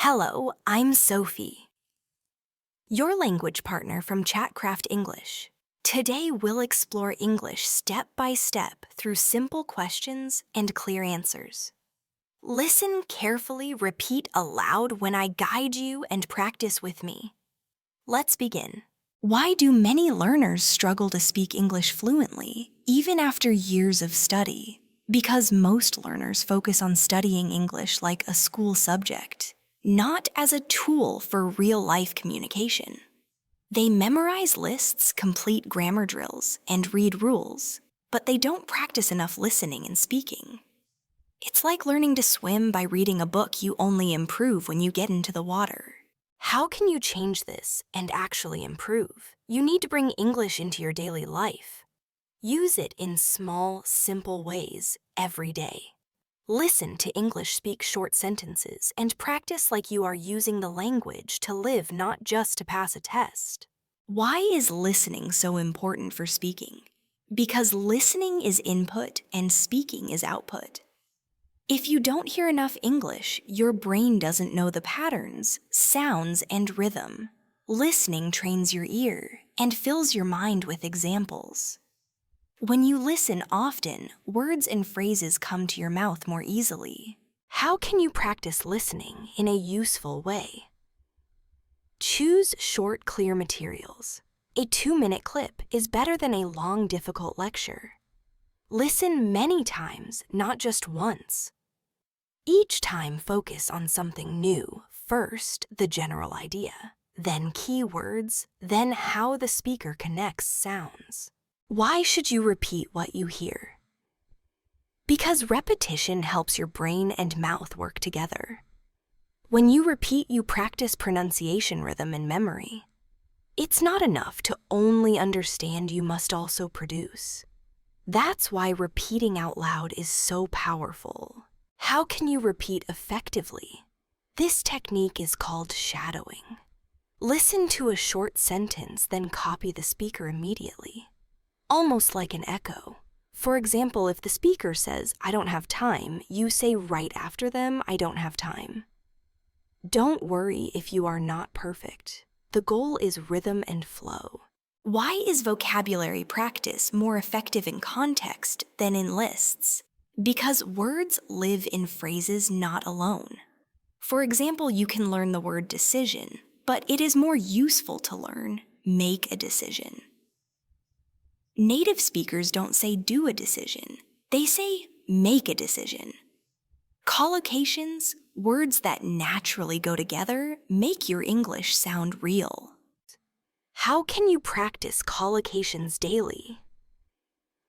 Hello, I'm Sophie, your language partner from Chatcraft English. Today we'll explore English step by step through simple questions and clear answers. Listen carefully, repeat aloud when I guide you, and practice with me. Let's begin. Why do many learners struggle to speak English fluently, even after years of study? Because most learners focus on studying English like a school subject, not as a tool for real-life communication. They memorize lists, complete grammar drills, and read rules, but they don't practice enough listening and speaking. It's like learning to swim by reading a book you only improve when you get into the water. How can you change this and actually improve? You need to bring English into your daily life. Use it in small, simple ways every day. Listen to English speak short sentences and practice like you are using the language to live, not just to pass a test. Why is listening so important for speaking? Because listening is input and speaking is output. If you don't hear enough English, your brain doesn't know the patterns, sounds, and rhythm. Listening trains your ear and fills your mind with examples. When you listen often, words and phrases come to your mouth more easily. How can you practice listening in a useful way? Choose short, clear materials. A 2-minute clip is better than a long, difficult lecture. Listen many times, not just once. Each time, focus on something new. First, the general idea, then keywords, then how the speaker connects sounds. Why should you repeat what you hear? Because repetition helps your brain and mouth work together. When you repeat, you practice pronunciation, rhythm, and memory. It's not enough to only understand, you must also produce. That's why repeating out loud is so powerful. How can you repeat effectively? This technique is called shadowing. Listen to a short sentence, then copy the speaker immediately. Almost like an echo. For example, if the speaker says, "I don't have time," you say right after them, "I don't have time." Don't worry if you are not perfect. The goal is rhythm and flow. Why is vocabulary practice more effective in context than in lists? Because words live in phrases, not alone. For example, you can learn the word decision, but it is more useful to learn make a decision. Native speakers don't say do a decision, they say make a decision. Collocations, words that naturally go together, make your English sound real. How can you practice collocations daily?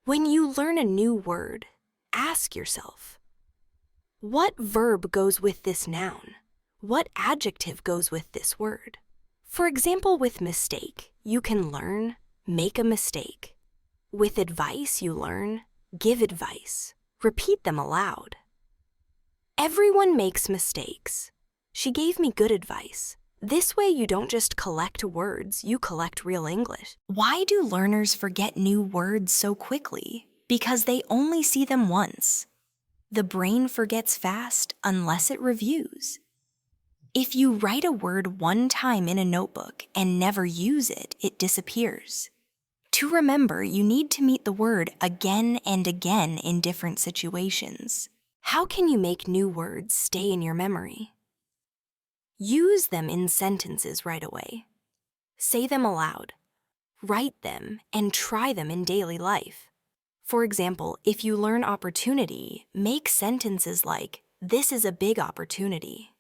When you learn a new word, ask yourself, what verb goes with this noun? What adjective goes with this word? For example, with mistake, you can learn make a mistake. With advice, you learn give advice. Repeat them aloud. Everyone makes mistakes. She gave me good advice. This way, you don't just collect words, you collect real English. Why do learners forget new words so quickly? Because they only see them once. The brain forgets fast unless it reviews. If you write a word one time in a notebook and never use it, it disappears. To remember, you need to meet the word again and again in different situations. How can you make new words stay in your memory? Use them in sentences right away. Say them aloud. Write them and try them in daily life. For example, if you learn opportunity, make sentences like, "This is a big opportunity."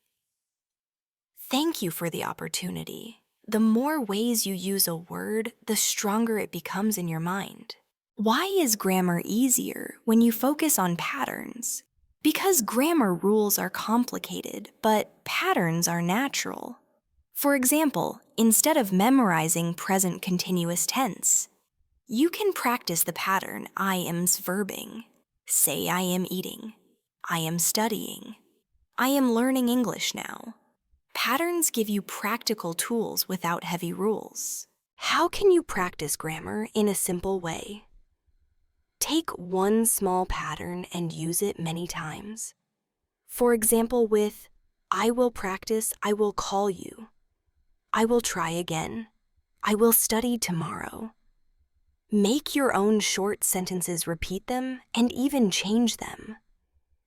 Thank you for the opportunity. The more ways you use a word, the stronger it becomes in your mind. Why is grammar easier when you focus on patterns? Because grammar rules are complicated, but patterns are natural. For example, instead of memorizing present continuous tense, you can practice the pattern I am's verbing. Say I am eating. I am studying. I am learning English now. Patterns give you practical tools without heavy rules. How can you practice grammar in a simple way? Take one small pattern and use it many times. For example, with I will practice, I will call you. I will try again. I will study tomorrow. Make your own short sentences, repeat them, and even change them.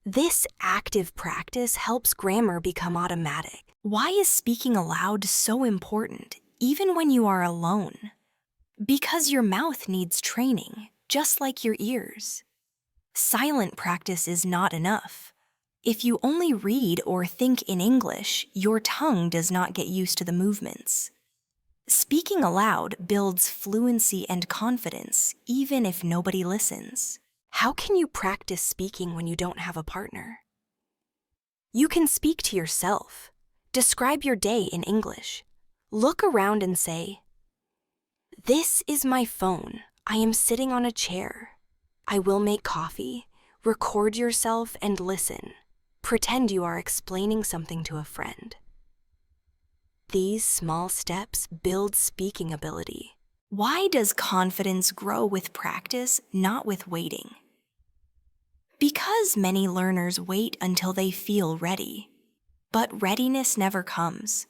This active practice helps grammar become automatic. Why is speaking aloud so important, even when you are alone? Because your mouth needs training, just like your ears. Silent practice is not enough. If you only read or think in English, your tongue does not get used to the movements. Speaking aloud builds fluency and confidence, even if nobody listens. How can you practice speaking when you don't have a partner? You can speak to yourself. Describe your day in English. Look around and say, "This is my phone. I am sitting on a chair. I will make coffee." Record yourself and listen. Pretend you are explaining something to a friend. These small steps build speaking ability. Why does confidence grow with practice, not with waiting? Because many learners wait until they feel ready. But readiness never comes.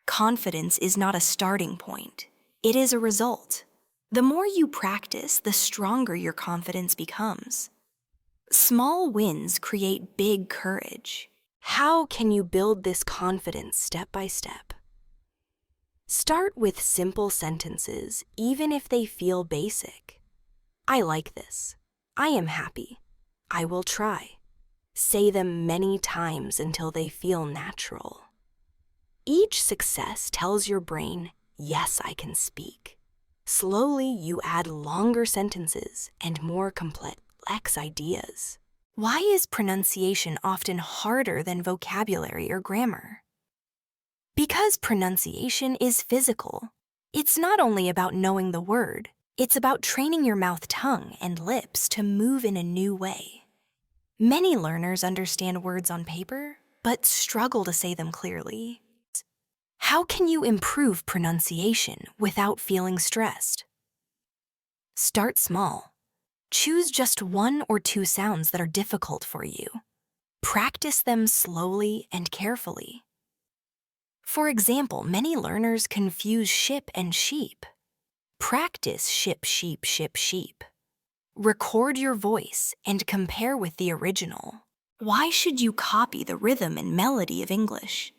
Confidence is not a starting point. It is a result. The more you practice, the stronger your confidence becomes. Small wins create big courage. How can you build this confidence step by step? Start with simple sentences, even if they feel basic. I like this. I am happy. I will try. Say them many times until they feel natural. Each success tells your brain, yes, I can speak. Slowly, you add longer sentences and more complex ideas. Why is pronunciation often harder than vocabulary or grammar? Because pronunciation is physical. It's not only about knowing the word, it's about training your mouth, tongue, and lips to move in a new way. Many learners understand words on paper, but struggle to say them clearly. How can you improve pronunciation without feeling stressed? Start small. Choose just 1 or 2 sounds that are difficult for you. Practice them slowly and carefully. For example, many learners confuse ship and sheep. Practice ship, sheep, ship, sheep. Record your voice and compare with the original. Why should you copy the rhythm and melody of English?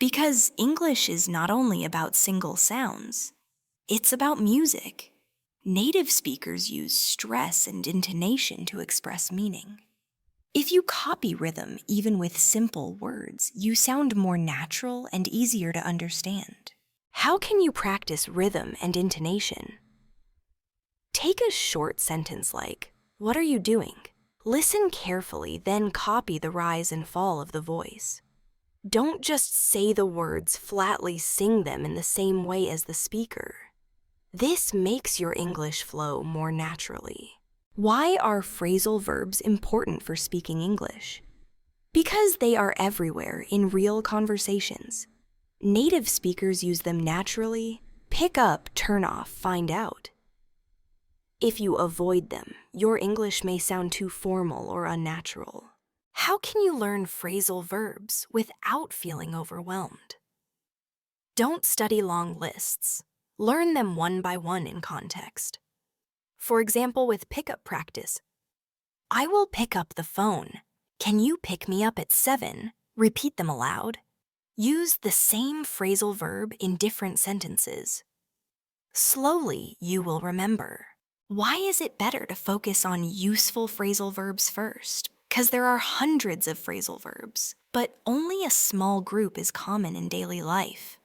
Because English is not only about single sounds, it's about music. Native speakers use stress and intonation to express meaning. If you copy rhythm even with simple words, you sound more natural and easier to understand. How can you practice rhythm and intonation? Take a short sentence like, "What are you doing?" Listen carefully, then copy the rise and fall of the voice. Don't just say the words, flatly sing them in the same way as the speaker. This makes your English flow more naturally. Why are phrasal verbs important for speaking English? Because they are everywhere in real conversations. Native speakers use them naturally. Pick up, turn off, find out. If you avoid them, your English may sound too formal or unnatural. How can you learn phrasal verbs without feeling overwhelmed? Don't study long lists. Learn them one by one in context. For example, with pickup practice, I will pick up the phone. Can you pick me up at 7? Repeat them aloud. Use the same phrasal verb in different sentences. Slowly, you will remember. Why is it better to focus on useful phrasal verbs first? Because there are hundreds of phrasal verbs, but only a small group is common in daily life.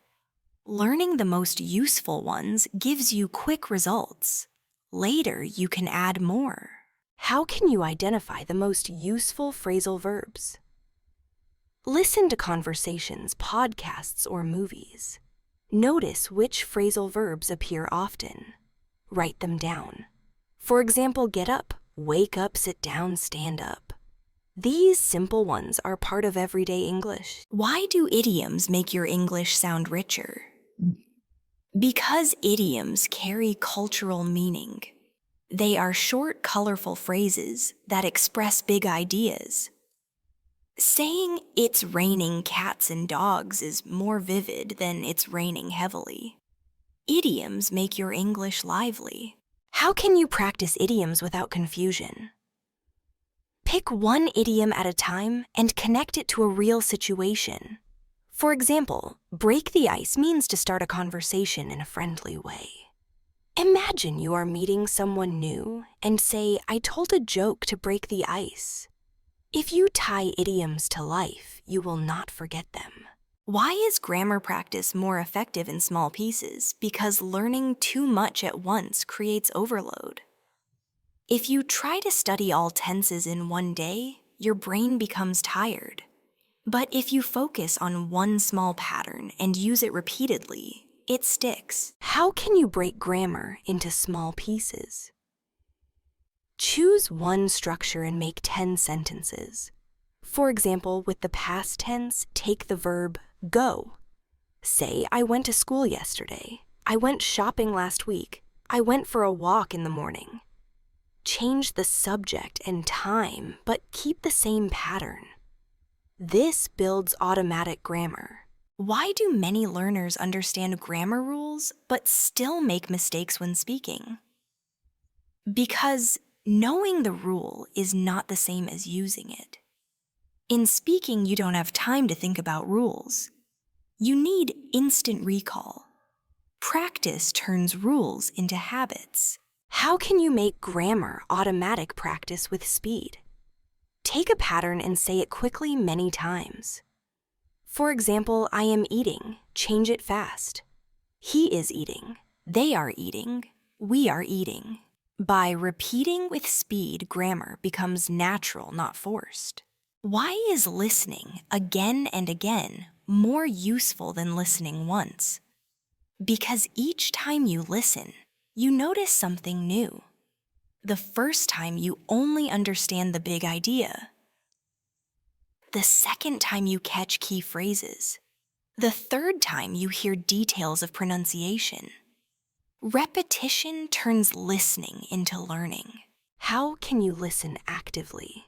Learning the most useful ones gives you quick results. Later, you can add more. How can you identify the most useful phrasal verbs? Listen to conversations, podcasts, or movies. Notice which phrasal verbs appear often. Write them down. For example, get up, wake up, sit down, stand up. These simple ones are part of everyday English. Why do idioms make your English sound richer? Because idioms carry cultural meaning. They are short, colorful phrases that express big ideas. Saying "it's raining cats and dogs" is more vivid than "it's raining heavily." Idioms make your English lively. How can you practice idioms without confusion? Pick one idiom at a time and connect it to a real situation. For example, break the ice means to start a conversation in a friendly way. Imagine you are meeting someone new and say, "I told a joke to break the ice." If you tie idioms to life, you will not forget them. Why is grammar practice more effective in small pieces? Because learning too much at once creates overload. If you try to study all tenses in one day, your brain becomes tired. But if you focus on one small pattern and use it repeatedly, it sticks. How can you break grammar into small pieces? Choose one structure and make 10 sentences. For example, with the past tense, take the verb go. Say, "I went to school yesterday." "I went shopping last week." "I went for a walk in the morning." Change the subject and time, but keep the same pattern. This builds automatic grammar. Why do many learners understand grammar rules but still make mistakes when speaking? Because knowing the rule is not the same as using it. In speaking, you don't have time to think about rules. You need instant recall. Practice turns rules into habits. How can you make grammar automatic practice with speed? Take a pattern and say it quickly many times. For example, "I am eating." Change it fast. "He is eating." "They are eating." "We are eating." By repeating with speed, grammar becomes natural, not forced. Why is listening again and again more useful than listening once? Because each time you listen, you notice something new. The first time you only understand the big idea. The second time you catch key phrases. The third time you hear details of pronunciation. Repetition turns listening into learning. How can you listen actively?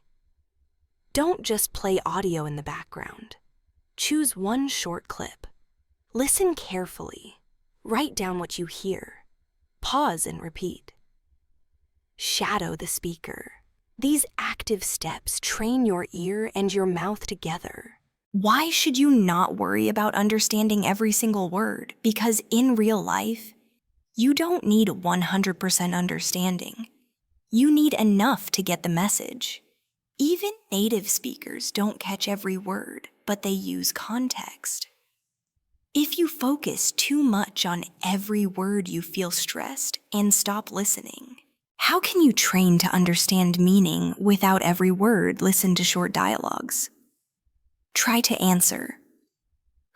Don't just play audio in the background. Choose one short clip. Listen carefully. Write down what you hear. Pause and repeat. Shadow the speaker. These active steps train your ear and your mouth together. Why should you not worry about understanding every single word? Because in real life, you don't need 100% understanding. You need enough to get the message. Even native speakers don't catch every word, but they use context. If you focus too much on every word, you feel stressed and stop listening. How can you train to understand meaning without every word? Listen to short dialogues. Try to answer.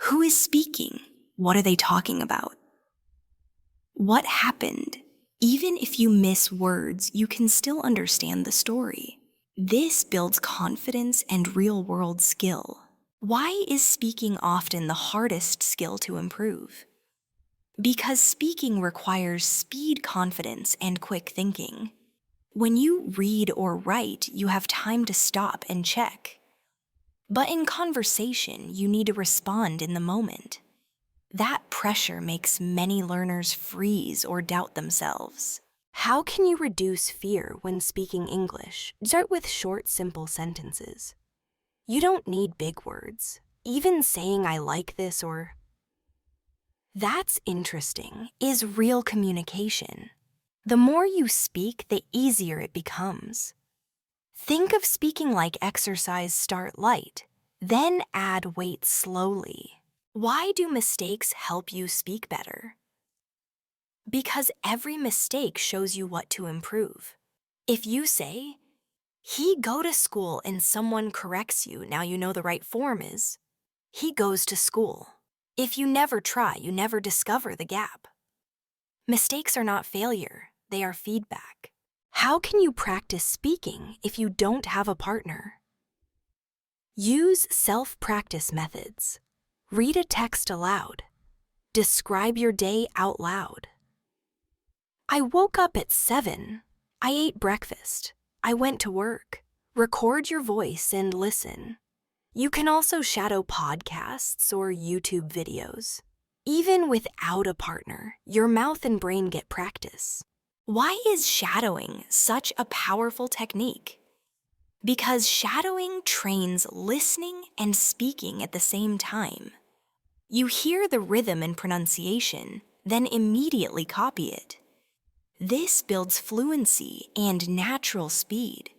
Who is speaking? What are they talking about? What happened? Even if you miss words, you can still understand the story. This builds confidence and real-world skill. Why is speaking often the hardest skill to improve? Because speaking requires speed, confidence, and quick thinking. When you read or write, you have time to stop and check. But in conversation, you need to respond in the moment. That pressure makes many learners freeze or doubt themselves. How can you reduce fear when speaking English? Start with short, simple sentences. You don't need big words. Even saying "I like this" or "That's interesting" is real communication. The more you speak, the easier it becomes. Think of speaking like exercise. Start light, then add weight slowly. Why do mistakes help you speak better? Because every mistake shows you what to improve. If you say, "He go to school," and someone corrects you, now you know the right form is, "He goes to school." If you never try, you never discover the gap. Mistakes are not failure, they are feedback. How can you practice speaking if you don't have a partner? Use self-practice methods. Read a text aloud. Describe your day out loud. I woke up at 7. I ate breakfast. I went to work. Record your voice and listen. You can also shadow podcasts or YouTube videos. Even without a partner, your mouth and brain get practice. Why is shadowing such a powerful technique? Because shadowing trains listening and speaking at the same time. You hear the rhythm and pronunciation, then immediately copy it. This builds fluency and natural speed.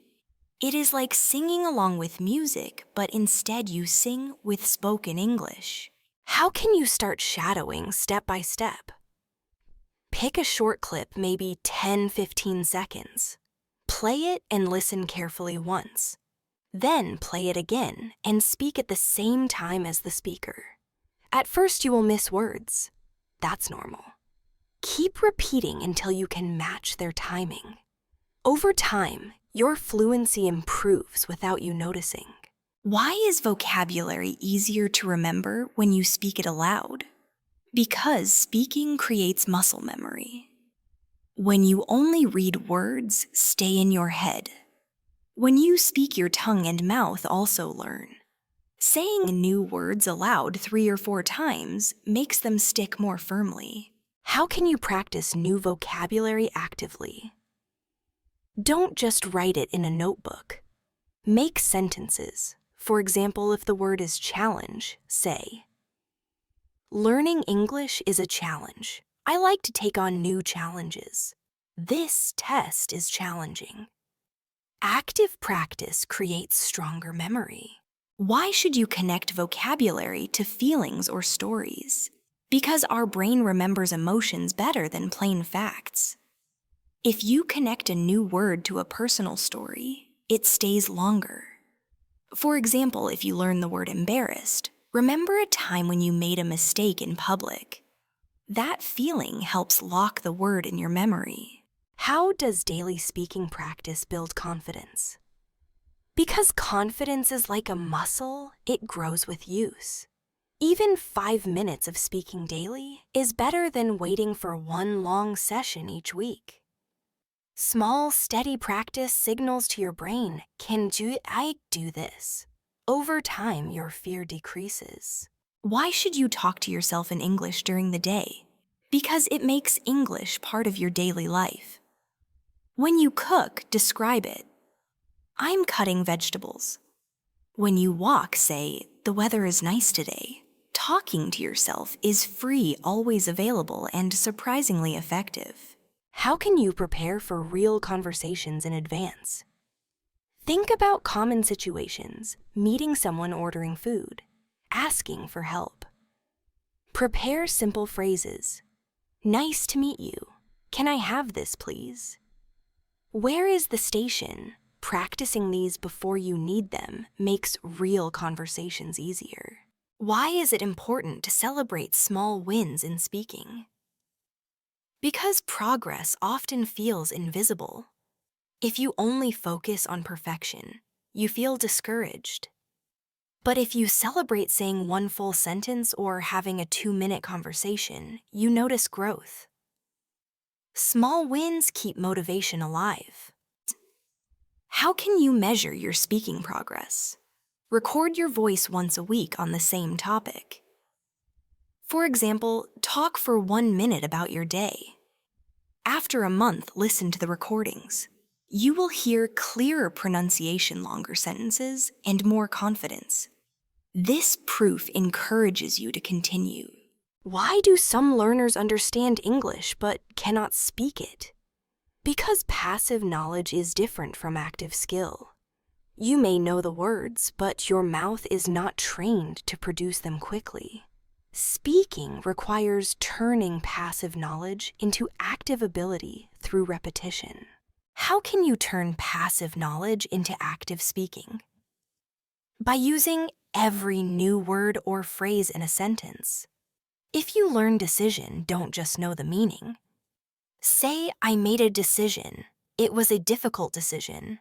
It is like singing along with music, but instead you sing with spoken English. How can you start shadowing step by step? Pick a short clip, maybe 10-15 seconds. Play it and listen carefully once. Then play it again and speak at the same time as the speaker. At first you will miss words. That's normal. Keep repeating until you can match their timing. Over time, your fluency improves without you noticing. Why is vocabulary easier to remember when you speak it aloud? Because speaking creates muscle memory. When you only read words, stay in your head. When you speak, your tongue and mouth also learn. Saying new words aloud 3 or 4 times makes them stick more firmly. How can you practice new vocabulary actively? Don't just write it in a notebook. Make sentences. For example, if the word is challenge, say, "Learning English is a challenge. I like to take on new challenges. This test is challenging." Active practice creates stronger memory. Why should you connect vocabulary to feelings or stories? Because our brain remembers emotions better than plain facts. If you connect a new word to a personal story, it stays longer. For example, if you learn the word embarrassed, remember a time when you made a mistake in public. That feeling helps lock the word in your memory. How does daily speaking practice build confidence? Because confidence is like a muscle, it grows with use. Even 5 minutes of speaking daily is better than waiting for one long session each week. Small, steady practice signals to your brain, I do this. Over time, your fear decreases. Why should you talk to yourself in English during the day? Because it makes English part of your daily life. When you cook, describe it. "I'm cutting vegetables." When you walk, say, "The weather is nice today." Talking to yourself is free, always available, and surprisingly effective. How can you prepare for real conversations in advance? Think about common situations, meeting someone ordering food, asking for help. Prepare simple phrases. "Nice to meet you. Can I have this, please?" "Where is the station?" Practicing these before you need them makes real conversations easier. Why is it important to celebrate small wins in speaking? Because progress often feels invisible. If you only focus on perfection, you feel discouraged. But if you celebrate saying one full sentence or having a 2-minute conversation, you notice growth. Small wins keep motivation alive. How can you measure your speaking progress? Record your voice once a week on the same topic. For example, talk for 1 minute about your day. After a month, listen to the recordings. You will hear clearer pronunciation, longer sentences, and more confidence. This proof encourages you to continue. Why do some learners understand English but cannot speak it? Because passive knowledge is different from active skill. You may know the words, but your mouth is not trained to produce them quickly. Speaking requires turning passive knowledge into active ability through repetition. How can you turn passive knowledge into active speaking? By using every new word or phrase in a sentence. If you learn decision, don't just know the meaning. Say, "I made a decision. It was a difficult decision."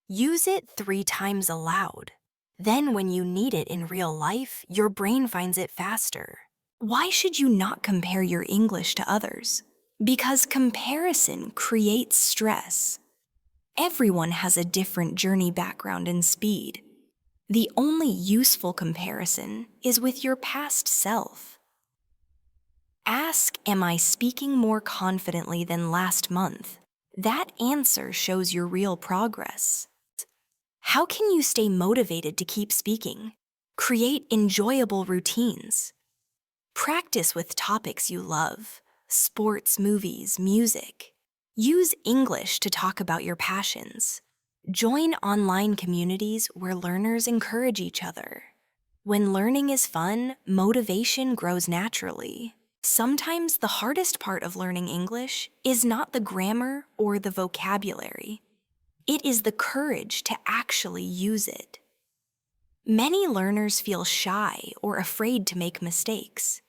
Use it 3 times aloud. Then when you need it in real life, your brain finds it faster. Why should you not compare your English to others? Because comparison creates stress. Everyone has a different journey, background, and speed. The only useful comparison is with your past self. Ask, am I speaking more confidently than last month? That answer shows your real progress. How can you stay motivated to keep speaking? Create enjoyable routines. Practice with topics you love, sports, movies, music. Use English to talk about your passions. Join online communities where learners encourage each other. When learning is fun, motivation grows naturally. Sometimes the hardest part of learning English is not the grammar or the vocabulary. It is the courage to actually use it. Many learners feel shy or afraid to make mistakes.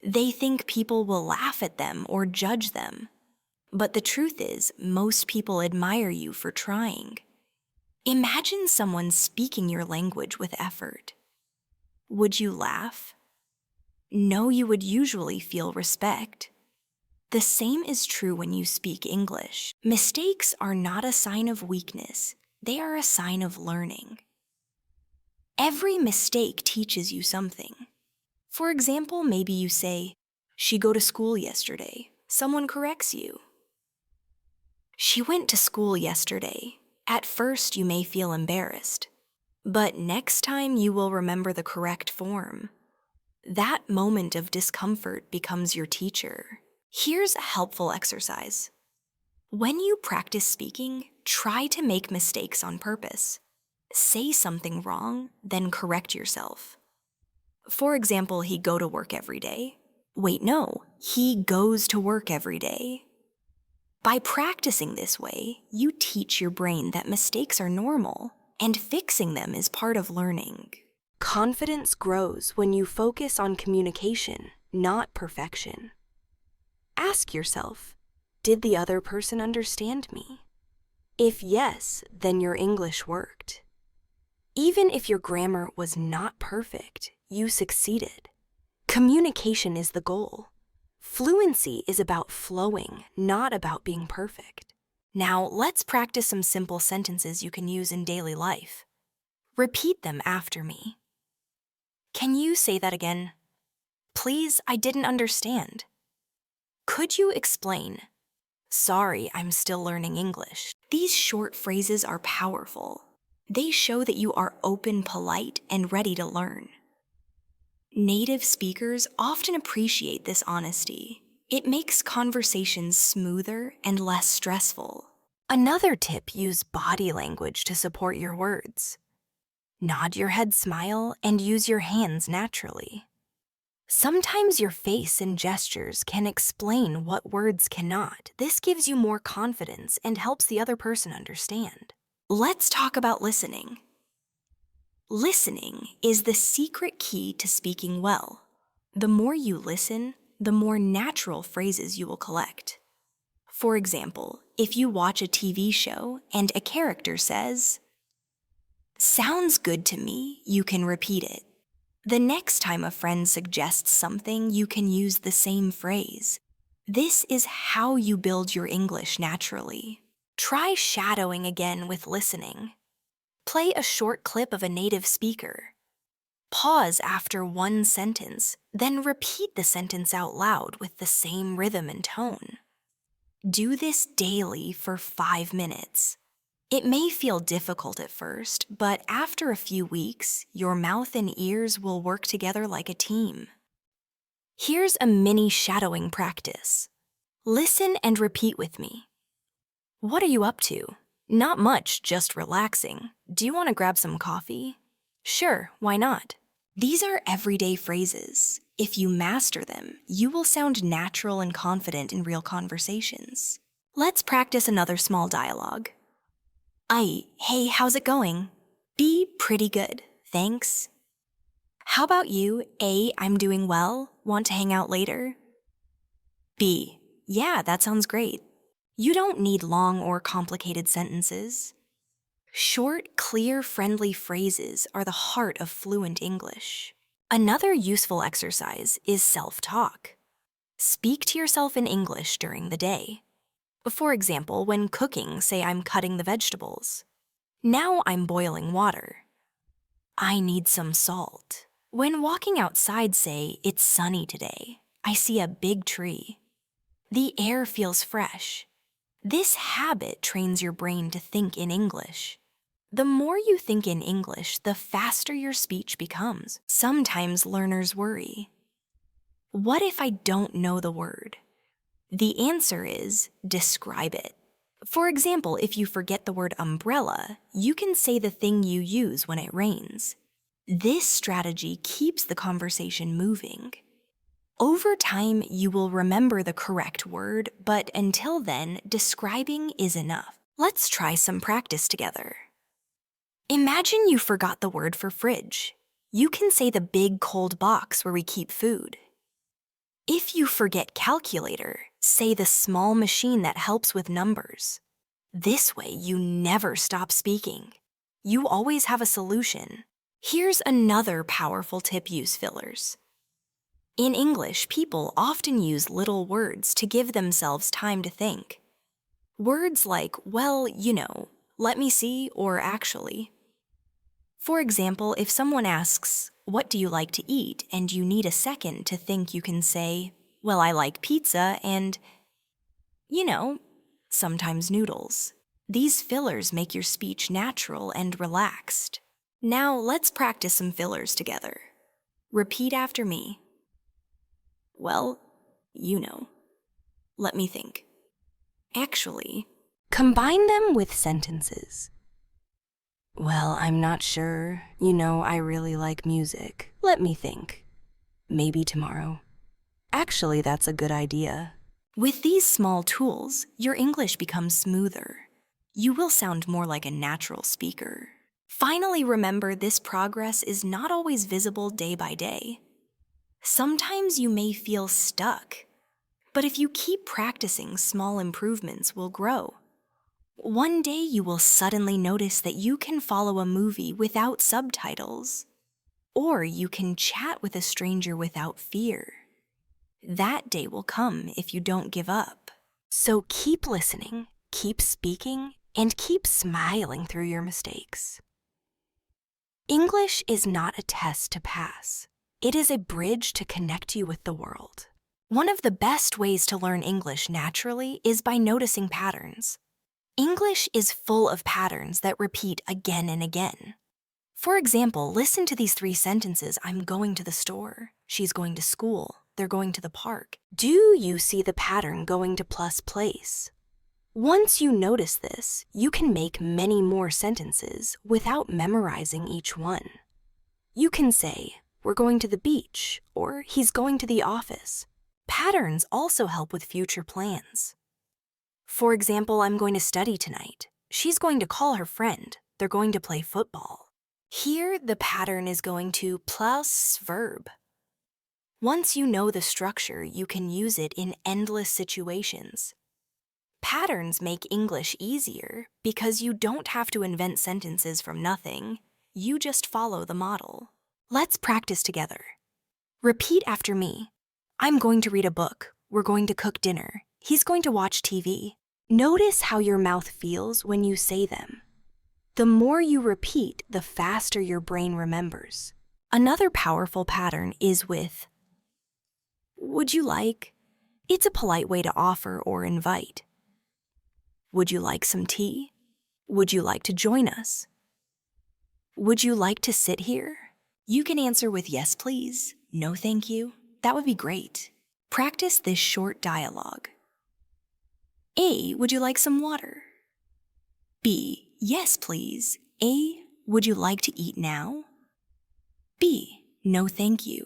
They think people will laugh at them or judge them. But the truth is, most people admire you for trying. Imagine someone speaking your language with effort. Would you laugh? No, you would usually feel respect. The same is true when you speak English. Mistakes are not a sign of weakness. They are a sign of learning. Every mistake teaches you something. For example, maybe you say, "She go to school yesterday." Someone corrects you. "She went to school yesterday." At first, you may feel embarrassed, but next time you will remember the correct form. That moment of discomfort becomes your teacher. Here's a helpful exercise. When you practice speaking, try to make mistakes on purpose. Say something wrong, then correct yourself. For example, he go to work every day. Wait, no, he goes to work every day. By practicing this way, you teach your brain that mistakes are normal, and fixing them is part of learning. Confidence grows when you focus on communication, not perfection. Ask yourself, did the other person understand me? If yes, then your English worked. Even if your grammar was not perfect, you succeeded. Communication is the goal. Fluency is about flowing, not about being perfect. Now, let's practice some simple sentences you can use in daily life. Repeat them after me. Can you say that again? Please, I didn't understand. Could you explain? Sorry, I'm still learning English. These short phrases are powerful. They show that you are open, polite, and ready to learn. Native speakers often appreciate this honesty. It makes conversations smoother and less stressful. Another tip: use body language to support your words. Nod your head, smile, and use your hands naturally. Sometimes your face and gestures can explain what words cannot. This gives you more confidence and helps the other person understand. Let's talk about listening. Listening is the secret key to speaking well. The more you listen, the more natural phrases you will collect. For example, if you watch a TV show and a character says, "Sounds good to me," you can repeat it. The next time a friend suggests something, you can use the same phrase. This is how you build your English naturally. Try shadowing again with listening. Play a short clip of a native speaker. Pause after one sentence, then repeat the sentence out loud with the same rhythm and tone. Do this daily for 5 minutes. It may feel difficult at first, but after a few weeks, your mouth and ears will work together like a team. Here's a mini shadowing practice. Listen and repeat with me. What are you up to? Not much, just relaxing. Do you want to grab some coffee? Sure, why not? These are everyday phrases. If you master them, you will sound natural and confident in real conversations. Let's practice another small dialogue. Hey, how's it going? B, pretty good, thanks. How about you? A, I'm doing well. Want to hang out later? B, yeah, that sounds great. You don't need long or complicated sentences. Short, clear, friendly phrases are the heart of fluent English. Another useful exercise is self-talk. Speak to yourself in English during the day. For example, when cooking, say I'm cutting the vegetables. Now I'm boiling water. I need some salt. When walking outside, say, it's sunny today. I see a big tree. The air feels fresh. This habit trains your brain to think in English. The more you think in English, the faster your speech becomes. Sometimes learners worry. What if I don't know the word? The answer is describe it. For example, if you forget the word umbrella, you can say the thing you use when it rains. This strategy keeps the conversation moving. Over time, you will remember the correct word, but until then, describing is enough. Let's try some practice together. Imagine you forgot the word for fridge. You can say the big cold box where we keep food. If you forget calculator, say the small machine that helps with numbers. This way, you never stop speaking. You always have a solution. Here's another powerful tip: use fillers. In English, people often use little words to give themselves time to think. Words like, well, you know, let me see, or actually. For example, if someone asks, what do you like to eat, and you need a second to think, you can say, well, I like pizza and, you know, sometimes noodles. These fillers make your speech natural and relaxed. Now let's practice some fillers together. Repeat after me. Well, you know. Let me think. Actually, combine them with sentences. Well, I'm not sure. You know, I really like music. Let me think. Maybe tomorrow. Actually, that's a good idea. With these small tools, your English becomes smoother. You will sound more like a natural speaker. Finally, remember, this progress is not always visible day by day. Sometimes you may feel stuck, but if you keep practicing, small improvements will grow. One day you will suddenly notice that you can follow a movie without subtitles, or you can chat with a stranger without fear. That day will come if you don't give up. So keep listening, keep speaking, and keep smiling through your mistakes. English is not a test to pass. It is a bridge to connect you with the world. One of the best ways to learn English naturally is by noticing patterns. English is full of patterns that repeat again and again. For example, listen to these 3 sentences. I'm going to the store. She's going to school. They're going to the park. Do you see the pattern going to plus place? Once you notice this, you can make many more sentences without memorizing each one. You can say, we're going to the beach, or he's going to the office. Patterns also help with future plans. For example, I'm going to study tonight. She's going to call her friend. They're going to play football. Here, the pattern is going to plus verb. Once you know the structure, you can use it in endless situations. Patterns make English easier because you don't have to invent sentences from nothing. You just follow the model. Let's practice together. Repeat after me. I'm going to read a book. We're going to cook dinner. He's going to watch TV. Notice how your mouth feels when you say them. The more you repeat, the faster your brain remembers. Another powerful pattern is with would you like? It's a polite way to offer or invite. Would you like some tea? Would you like to join us? Would you like to sit here? You can answer with yes, please, no, thank you. That would be great. Practice this short dialogue. A, would you like some water? B, yes, please. A, would you like to eat now? B, no, thank you.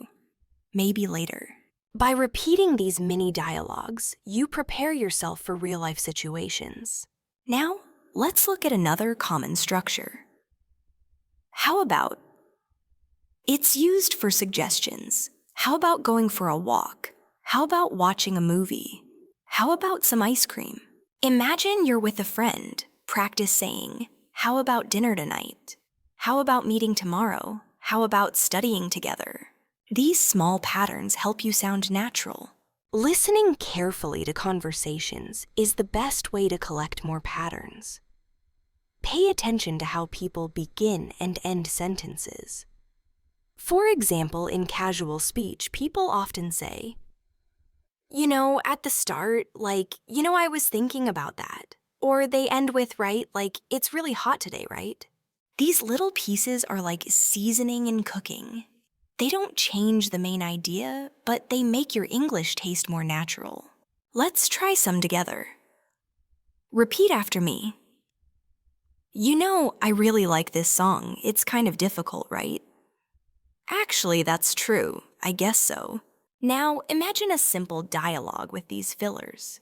Maybe later. By repeating these mini dialogues, you prepare yourself for real-life situations. Now, let's look at another common structure. How about? It's used for suggestions. How about going for a walk? How about watching a movie? How about some ice cream? Imagine you're with a friend. Practice saying, how about dinner tonight? How about meeting tomorrow? How about studying together? These small patterns help you sound natural. Listening carefully to conversations is the best way to collect more patterns. Pay attention to how people begin and end sentences. For example, in casual speech, people often say, at the start, I was thinking about that. Or they end with, right, it's really hot today, right? These little pieces are like seasoning in cooking. They don't change the main idea, but they make your English taste more natural. Let's try some together. Repeat after me. I really like this song. It's kind of difficult, right? Actually, that's true. I guess so. Now, imagine a simple dialogue with these fillers.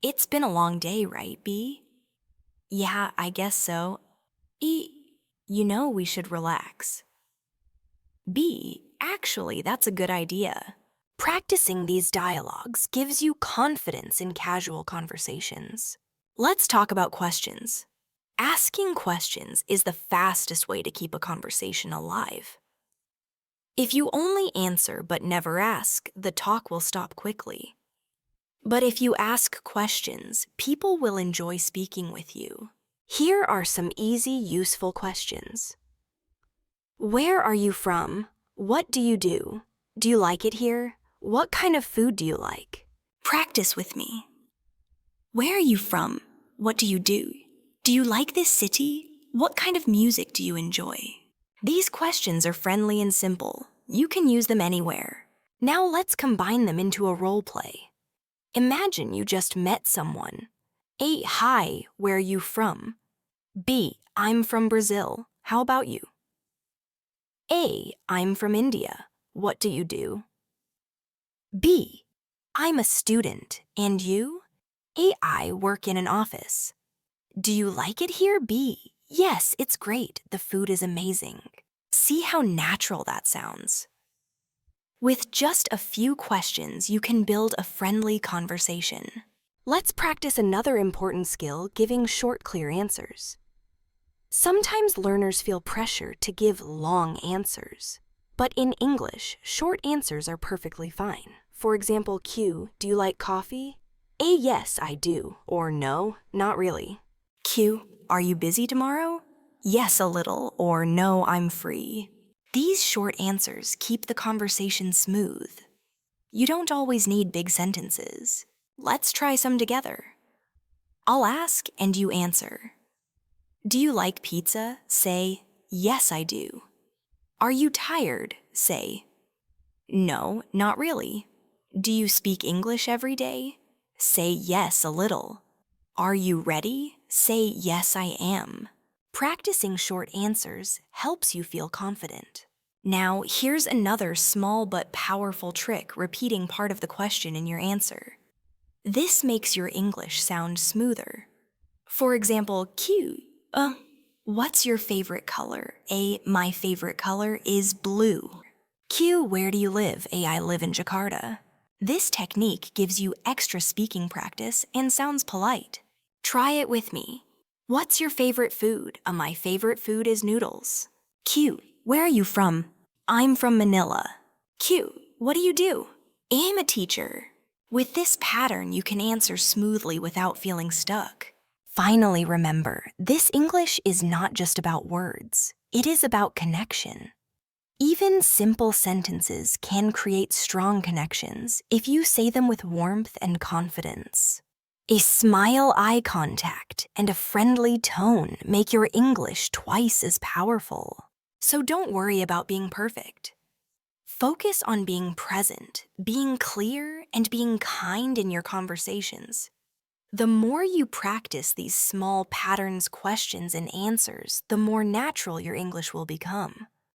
It's been a long day, right, B? Yeah, I guess so. We should relax. B, actually, that's a good idea. Practicing these dialogues gives you confidence in casual conversations. Let's talk about questions. Asking questions is the fastest way to keep a conversation alive. If you only answer but never ask, the talk will stop quickly. But if you ask questions, people will enjoy speaking with you. Here are some easy, useful questions. Where are you from? What do you do? Do you like it here? What kind of food do you like? Practice with me. Where are you from? What do you do? Do you like this city? What kind of music do you enjoy? These questions are friendly and simple. You can use them anywhere. Now let's combine them into a role play. Imagine you just met someone. A, hi, where are you from? B, I'm from Brazil. How about you? A, I'm from India. What do you do? B, I'm a student. And you? A, I work in an office. Do you like it here? B, yes, it's great. The food is amazing. See how natural that sounds. With just a few questions, you can build a friendly conversation. Let's practice another important skill, giving short, clear answers. Sometimes learners feel pressure to give long answers. But in English, short answers are perfectly fine. For example, Q, do you like coffee? A, yes, I do. Or no, not really. Q, are you busy tomorrow? Yes, a little. Or no, I'm free. These short answers keep the conversation smooth. You don't always need big sentences. Let's try some together. I'll ask and you answer. Do you like pizza? Say, yes, I do. Are you tired? Say, no, not really. Do you speak English every day? Say, yes, a little. Are you ready? Say, yes, I am. Practicing short answers helps you feel confident. Now, here's another small but powerful trick, repeating part of the question in your answer. This makes your English sound smoother. For example, Q, what's your favorite color? A, my favorite color is blue. Q, where do you live? A, I live in Jakarta. This technique gives you extra speaking practice and sounds polite. Try it with me. What's your favorite food? My favorite food is noodles. Q, where are you from? I'm from Manila. Q, what do you do? I'm a teacher. With this pattern, you can answer smoothly without feeling stuck. Finally, remember, this English is not just about words. It is about connection. Even simple sentences can create strong connections if you say them with warmth and confidence. A smile, eye contact, and a friendly tone make your English twice as powerful. So don't worry about being perfect. Focus on being present, being clear, and being kind in your conversations. The more you practice these small patterns, questions, and answers, the more natural your English will become.